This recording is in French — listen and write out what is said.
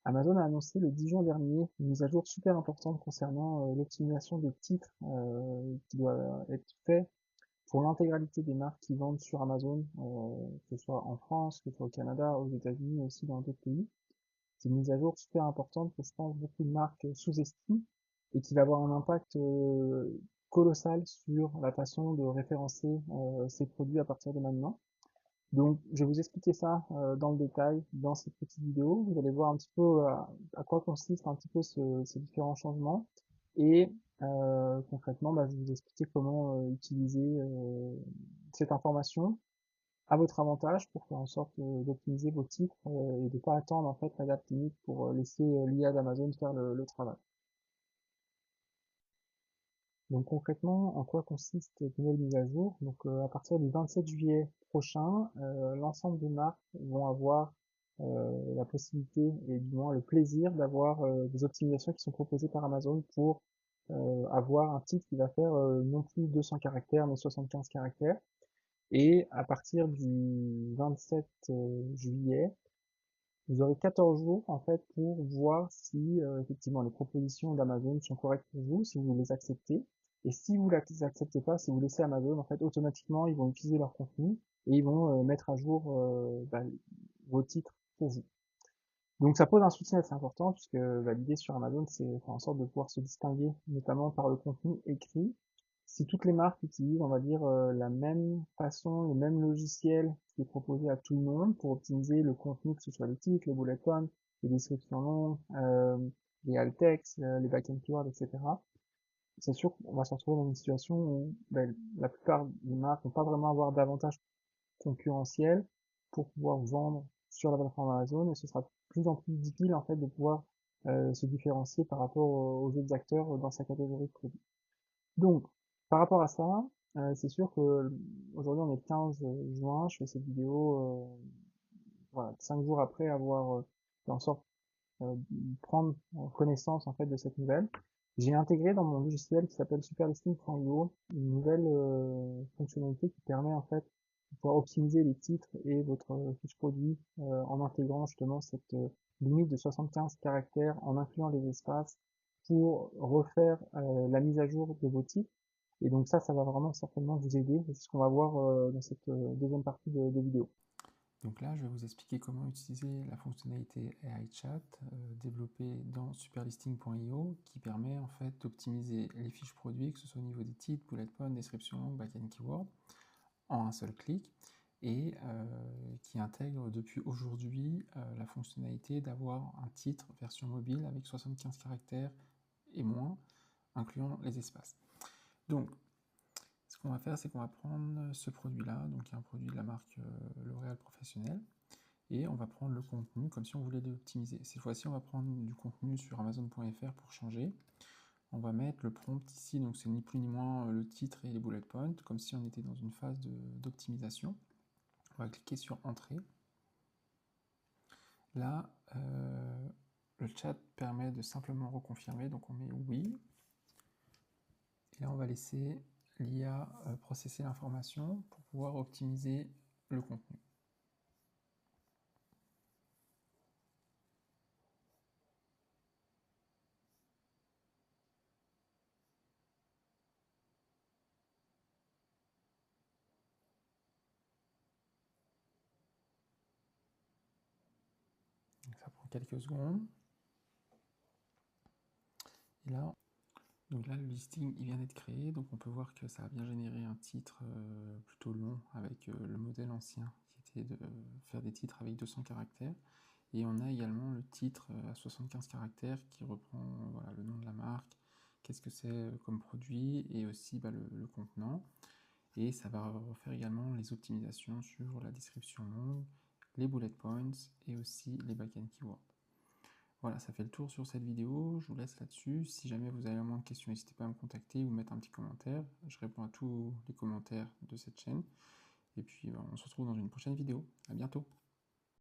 Amazon a annoncé le 10 juin dernier une mise à jour super importante concernant l'optimisation des titres qui doit être fait pour l'intégralité des marques qui vendent sur Amazon, que ce soit en France, que ce soit au Canada, aux États-Unis, aussi dans d'autres pays. C'est une mise à jour super importante que je pense beaucoup de marques sous-estiment et qui va avoir un impact colossal sur la façon de référencer ces produits à partir de maintenant. Donc, je vais vous expliquer ça dans le détail dans cette petite vidéo. Vous allez voir un petit peu à quoi consistent un petit peu ces différents changements et concrètement, je vais vous expliquer comment utiliser cette information à votre avantage pour faire en sorte d'optimiser vos titres et de ne pas attendre en fait la date limite pour laisser l'IA d'Amazon faire le travail. Donc concrètement, en quoi consiste cette nouvelle mise à jour? Donc à partir du 27 juillet prochain, l'ensemble des marques vont avoir la possibilité et du moins le plaisir d'avoir des optimisations qui sont proposées par Amazon pour avoir un titre qui va faire non plus 200 caractères mais 75 caractères. Et à partir du 27 juillet, vous aurez 14 jours en fait pour voir si effectivement les propositions d'Amazon sont correctes pour vous, si vous les acceptez. Et si vous les acceptez pas, si vous laissez Amazon, en fait automatiquement ils vont utiliser leur contenu et ils vont mettre à jour vos titres pour vous. Donc ça pose un souci assez important puisque l'idée sur Amazon c'est faire en sorte de pouvoir se distinguer notamment par le contenu écrit. Si toutes les marques utilisent, on va dire, la même façon, le même logiciel qui est proposé à tout le monde pour optimiser le contenu, que ce soit les titres, les bullet points, les descriptions longues, les alt text, les backend keywords, etc. C'est sûr qu'on va se retrouver dans une situation où la plupart des marques vont pas vraiment avoir d'avantage concurrentiel pour pouvoir vendre sur la plateforme Amazon et ce sera de plus en plus difficile en fait de pouvoir se différencier par rapport aux autres acteurs dans sa catégorie de produits. Donc, par rapport à ça, c'est sûr que aujourd'hui on est le 15 juin, je fais cette vidéo voilà, 5 jours après avoir fait en sorte de prendre connaissance en fait de cette nouvelle. J'ai intégré dans mon logiciel qui s'appelle superlisting.io une nouvelle fonctionnalité qui permet en fait de pouvoir optimiser les titres et votre fiche produit en intégrant justement cette limite de 75 caractères en incluant les espaces pour refaire la mise à jour de vos titres. Et donc ça va vraiment certainement vous aider. C'est ce qu'on va voir dans cette deuxième partie de vidéo. Donc là, je vais vous expliquer comment utiliser la fonctionnalité AI Chat développée dans superlisting.io qui permet en fait d'optimiser les fiches produits, que ce soit au niveau des titres, bullet points, description longue, backend keyword, en un seul clic et qui intègre depuis aujourd'hui la fonctionnalité d'avoir un titre version mobile avec 75 caractères et moins, incluant les espaces. Donc, ce qu'on va faire, c'est qu'on va prendre ce produit-là, donc qui est un produit de la marque L'Oréal Professionnel, et on va prendre le contenu comme si on voulait l'optimiser. Cette fois-ci, on va prendre du contenu sur Amazon.fr pour changer. On va mettre le prompt ici, donc c'est ni plus ni moins le titre et les bullet points, comme si on était dans une phase d'optimisation. On va cliquer sur Entrée. Là, le chat permet de simplement reconfirmer, donc on met oui. Et là, on va laisser l'IA processer l'information pour pouvoir optimiser le contenu. Donc, ça prend quelques secondes. Et là, donc là, le listing il vient d'être créé, donc on peut voir que ça a bien généré un titre plutôt long avec le modèle ancien qui était de faire des titres avec 200 caractères. Et on a également le titre à 75 caractères qui reprend voilà, le nom de la marque, qu'est-ce que c'est comme produit et aussi le contenant. Et ça va refaire également les optimisations sur la description longue, les bullet points et aussi les backend keywords. Voilà, ça fait le tour sur cette vidéo, je vous laisse là-dessus. Si jamais vous avez la moindre question, n'hésitez pas à me contacter ou mettre un petit commentaire. Je réponds à tous les commentaires de cette chaîne. Et puis, on se retrouve dans une prochaine vidéo. À bientôt.